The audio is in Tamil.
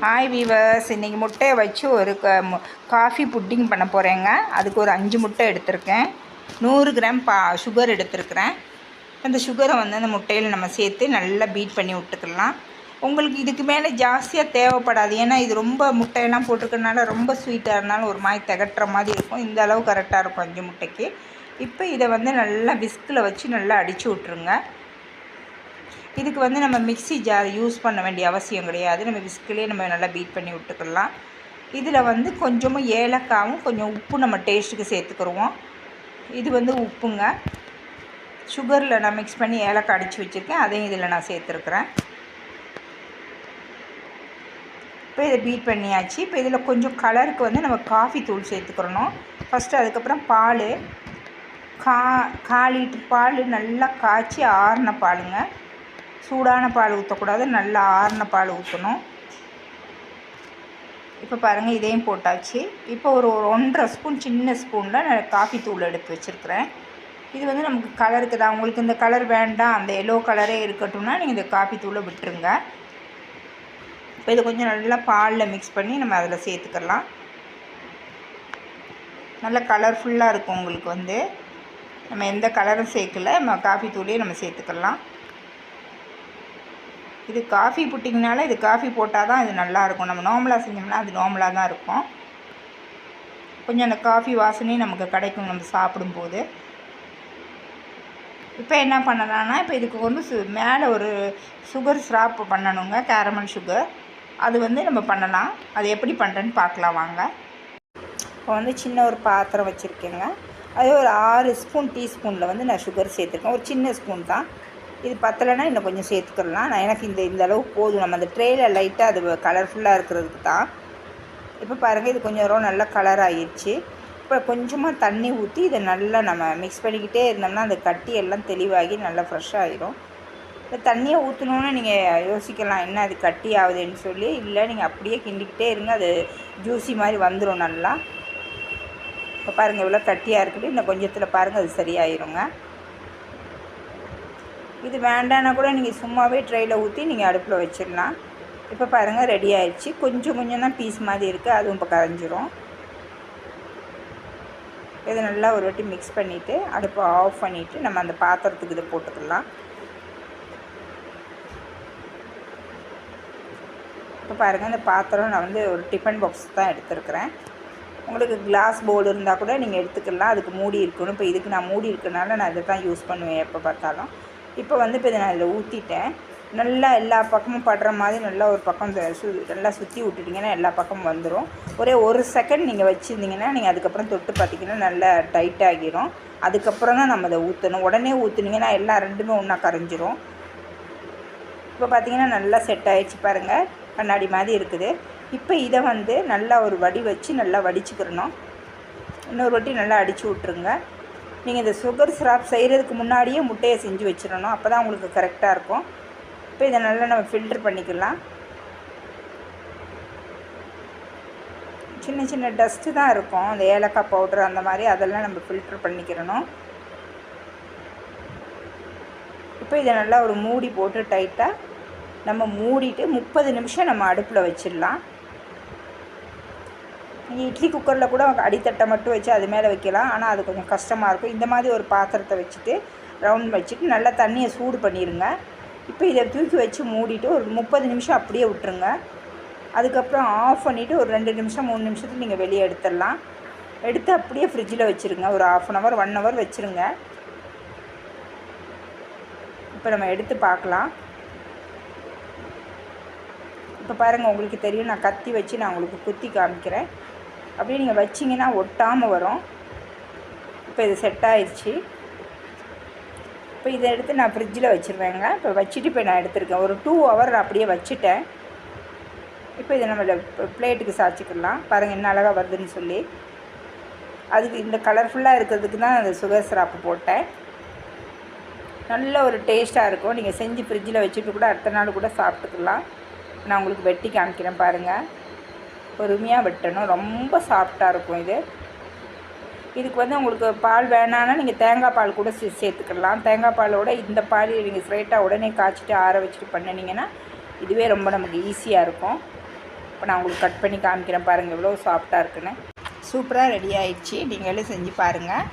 ஹாய் வீவர்ஸ், இன்றைக்கி முட்டையை வச்சு ஒரு காஃபி புட்டிங் பண்ண போகிறேங்க. அதுக்கு ஒரு 5 முட்டை எடுத்திருக்கேன். 100 கிராம் சுகர் எடுத்துருக்கிறேன். அந்த சுகரை வந்து அந்த முட்டையில் நம்ம சேர்த்து நல்லா பீட் பண்ணி விட்டுக்கலாம். உங்களுக்கு இதுக்கு மேலே ஜாஸ்தியாக தேவைப்படாது, ஏன்னா இது ரொம்ப முட்டையெல்லாம் போட்டிருக்கனால ரொம்ப ஸ்வீட்டாக இருந்தாலும் ஒரு மாதிரி திகட்டுற மாதிரி இருக்கும். இந்த அளவு கரெக்டாக இருக்கும் 5 முட்டைக்கு. இப்போ இதை வந்து நல்லா விஸ்கில் வச்சு நல்லா அடித்து விட்ருங்க. இதுக்கு வந்து நம்ம மிக்ஸி ஜார் யூஸ் பண்ண வேண்டிய அவசியம் கிடையாது. நம்ம விஸ்கிலே நம்ம நல்லா பீட் பண்ணி விட்டுக்கலாம். இதில் வந்து கொஞ்சமாக ஏலக்காவும் கொஞ்சம் உப்பு நம்ம டேஸ்ட்டுக்கு சேர்த்துக்கிடுவோம். இது வந்து உப்புங்க. சுகரில் நான் மிக்ஸ் பண்ணி ஏலக்காய் அடித்து வச்சுருக்கேன், அதையும் இதில் நான் சேர்த்துருக்குறேன். இப்போ இதை பீட் பண்ணியாச்சு. இப்போ இதில் கொஞ்சம் கலருக்கு வந்து நம்ம காஃபி தூள் சேர்த்துக்கிறணும் ஃபஸ்ட்டு. அதுக்கப்புறம் பால் 1/4 லிட்டர் பால் நல்லா காய்ச்சி ஆறின பாலுங்க. சூடான பால் ஊற்றக்கூடாது, நல்லா ஆறின பால் ஊற்றணும். இப்போ பாருங்கள், இதையும் போட்டாச்சு. இப்போ ஒரு 1.5 ஸ்பூன் சின்ன ஸ்பூனில் நான் காஃபி தூள் எடுத்து வச்சுருக்கிறேன். இது வந்து நமக்கு கலருக்கு தான். உங்களுக்கு இந்த கலர் வேண்டாம், அந்த எல்லோ கலரே இருக்கட்டும்னா நீங்கள் இந்த காஃபி தூளை விட்டுருங்க. இப்போ இது கொஞ்சம் நல்லா பாலில் மிக்ஸ் பண்ணி நம்ம அதில் சேர்த்துக்கலாம். நல்ல கலர்ஃபுல்லாக இருக்கும். உங்களுக்கு வந்து நம்ம எந்த கலரும் சேர்க்கல, நம்ம காஃபி தூளையும் நம்ம சேர்த்துக்கலாம். இது காஃபி புட்டிங்கனால இது காஃபி போட்டால் தான் இது நல்லாயிருக்கும். நம்ம நார்மலாக செஞ்சோம்னா அது நார்மலாக தான் இருக்கும். கொஞ்சம் அந்த காஃபி வாசனையும் நமக்கு கிடைக்கும் நம்ம சாப்பிடும்போது. இப்போ என்ன பண்ணலான்னா, இப்போ இதுக்கு வந்து மேலே ஒரு சுகர் சிராப் பண்ணணுங்க, கேரமல் சுகர். அது வந்து நம்ம பண்ணலாம். அது எப்படி பண்ணுறேன்னு பார்க்கலாம் வாங்க. இப்போ வந்து சின்ன ஒரு பாத்திரம் வச்சுருக்கேங்க. அது ஒரு 6 ஸ்பூன் டீஸ்பூனில் வந்து நான் சுகர் சேர்த்துருக்கேன். ஒரு சின்ன ஸ்பூன் தான். இது பத்தலைன்னா இன்னும் கொஞ்சம் சேர்த்துக்கலாம். நான் எனக்கு இந்த அளவு போதும். நம்ம அந்த ட்ரேயில் லைட்டாக அது கலர்ஃபுல்லாக இருக்கிறதுக்கு தான். இப்போ பாருங்கள், இது கொஞ்சம் நல்லா கலர் ஆகிடுச்சு. இப்போ கொஞ்சமாக தண்ணி ஊற்றி இதை நல்லா நம்ம மிக்ஸ் பண்ணிக்கிட்டே இருந்தோம்னா அந்த கட்டி எல்லாம் தெளிவாகி நல்லா ஃப்ரெஷ்ஷாக ஆகிடும். இப்போ தண்ணியை ஊற்றணுன்னு நீங்கள் யோசிக்கலாம், என்ன அது கட்டி ஆகுதுன்னு சொல்லி. இல்லை, நீங்கள் அப்படியே கிண்டிக்கிட்டே இருங்க, அது ஜூஸி மாதிரி வந்துடும் நல்லா. இப்போ பாருங்கள், இவ்வளோ கட்டியாக இருக்குது. இன்னும் கொஞ்சத்தில் பாருங்கள் அது சரியாயிருங்க. இது வேண்டான்னா கூட நீங்கள் சும்மாவே ட்ரையில் ஊற்றி நீங்கள் அடுப்பில் வச்சிடலாம். இப்போ பாருங்கள், ரெடி ஆகிடுச்சு. கொஞ்சம் தான் பீஸ் மாதிரி இருக்குது, அதுவும் இப்போ கரைஞ்சிரும். இதை நல்லா ஒரு வாட்டி மிக்ஸ் பண்ணிவிட்டு அடுப்பை ஆஃப் பண்ணிவிட்டு நம்ம அந்த பாத்திரத்துக்கு இதை போட்டுக்கலாம். இப்போ பாருங்கள், இந்த பாத்திரம் நான் வந்து ஒரு டிஃபன் பாக்ஸ் தான் எடுத்துருக்கிறேன். உங்களுக்கு கிளாஸ் பவுல் இருந்தால் கூட நீங்கள் எடுத்துக்கலாம். அதுக்கு மூடி இருக்கணும். இப்போ இதுக்கு நான் மூடி இருக்கனால நான் இதை தான் யூஸ் பண்ணுவேன் எப்போ பார்த்தாலும். இப்போ வந்து இப்போ இதை நான் இதில் ஊற்றிட்டேன். நல்லா எல்லா பக்கமும் படுற மாதிரி நல்லா ஒரு பக்கம் நல்லா சுற்றி விட்டுட்டிங்கன்னா எல்லா பக்கமும் வந்துடும். ஒரே 1 செகண்ட் நீங்கள் வச்சுருந்தீங்கன்னா நீங்கள் அதுக்கப்புறம் தொட்டு பார்த்திங்கன்னா நல்லா டைட் ஆகிரும். அதுக்கப்புறம் தான் நம்ம அதை ஊற்றணும். உடனே ஊற்றுனீங்கன்னா எல்லாம் ரெண்டுமே ஒன்றா கரைஞ்சிரும். இப்போ பார்த்திங்கன்னா நல்லா செட் ஆகிடுச்சு பாருங்கள், கண்ணாடி மாதிரி இருக்குது. இப்போ இதை வந்து நல்லா ஒரு வடி வச்சு நல்லா வடிச்சுக்கிறணும். இன்னொரு வாட்டி நல்லா அடித்து விட்ருங்க. நீங்கள் இந்த சுகர் சிராப் செய்கிறதுக்கு முன்னாடியே முட்டையை செஞ்சு வச்சிடணும், அப்போ தான் உங்களுக்கு கரெக்டாக இருக்கும். இப்போ இதை நல்லா நம்ம ஃபில்டர் பண்ணிக்கலாம். சின்ன டஸ்ட்டு தான் இருக்கும், அந்த ஏலக்காய் பவுடர் அந்த மாதிரி, அதெல்லாம் நம்ம ஃபில்டர் பண்ணிக்கிறணும். இப்போ இதை நல்லா ஒரு மூடி போட்டு டைட்டாக நம்ம மூடிட்டு 30 நிமிஷம் நம்ம அடுப்பில் வச்சிடலாம். நீங்கள் இட்லி குக்கரில் கூட அடித்தட்டை மட்டும் வச்சு அது மேலே வைக்கலாம், ஆனால் அது கொஞ்சம் கஷ்டமாக இருக்கும். இந்த மாதிரி ஒரு பாத்திரத்தை வச்சுட்டு ரவுண்ட் வச்சுட்டு நல்லா தண்ணியை சூடு பண்ணிடுங்க. இப்போ இதை தூக்கி வச்சு மூடிட்டு ஒரு 30 நிமிஷம் அப்படியே விட்டுருங்க. அதுக்கப்புறம் ஆஃப் பண்ணிவிட்டு ஒரு 2 நிமிஷம் 3 நிமிஷத்துக்கு நீங்கள் வெளியே எடுத்துடலாம். எடுத்து அப்படியே ஃப்ரிட்ஜில் வச்சுருங்க. ஒரு 1/2 hour 1 hour வச்சுருங்க. இப்போ நம்ம எடுத்து பார்க்கலாம். இப்போ பாருங்கள், உங்களுக்கு தெரியும், நான் கத்தி வச்சு நான் உங்களுக்கு குத்தி காமிக்கிறேன். அப்படியே நீங்கள் வச்சிங்கன்னா ஒட்டாமல் வரும். இப்போ இது செட் ஆயிடுச்சு. இப்போ இதை எடுத்து நான் ஃப்ரிட்ஜில் வச்சுருவேங்க. இப்போ வச்சுட்டு இப்போ நான் எடுத்துருக்கேன். ஒரு 2 hour அப்படியே வச்சுட்டேன். இப்போ இதை நம்ம பிளேட்டுக்கு சாய்ச்சிக்கலாம். பாருங்கள் என்ன அழகாக வருதுன்னு சொல்லி. அதுக்கு இந்த கலர்ஃபுல்லாக இருக்கிறதுக்கு தான் அந்த சுகர் சிராப்பு போட்டேன். நல்ல ஒரு டேஸ்ட்டாக இருக்கும். நீங்கள் செஞ்சு ஃப்ரிட்ஜில் வச்சுட்டு கூட அடுத்த நாள் கூட சாப்பிட்டுக்கலாம். நான் உங்களுக்கு வெட்டி காமிக்கிறேன் பாருங்கள். பொறுமையாக வெட்டணும், ரொம்ப சாஃப்டாக இருக்கும் இது. இதுக்கு வந்து உங்களுக்கு பால் வேணான்னா நீங்கள் தேங்காய் பால் கூட சேர்த்துக்கலாம். தேங்காய் பாலோட இந்த பால் நீங்கள் ஸ்ட்ரைட்டாக உடனே காய்ச்சிட்டு ஆற வச்சுட்டு பண்ணினீங்கன்னா இதுவே ரொம்ப நமக்கு ஈஸியாக இருக்கும். இப்போ நான் உங்களுக்கு கட் பண்ணி காமிக்கிறேன் பாருங்கள் எவ்வளோ சாஃப்டாக இருக்குன்னு. சூப்பராக ரெடி ஆயிடுச்சு. நீங்களும் செஞ்சு பாருங்கள்.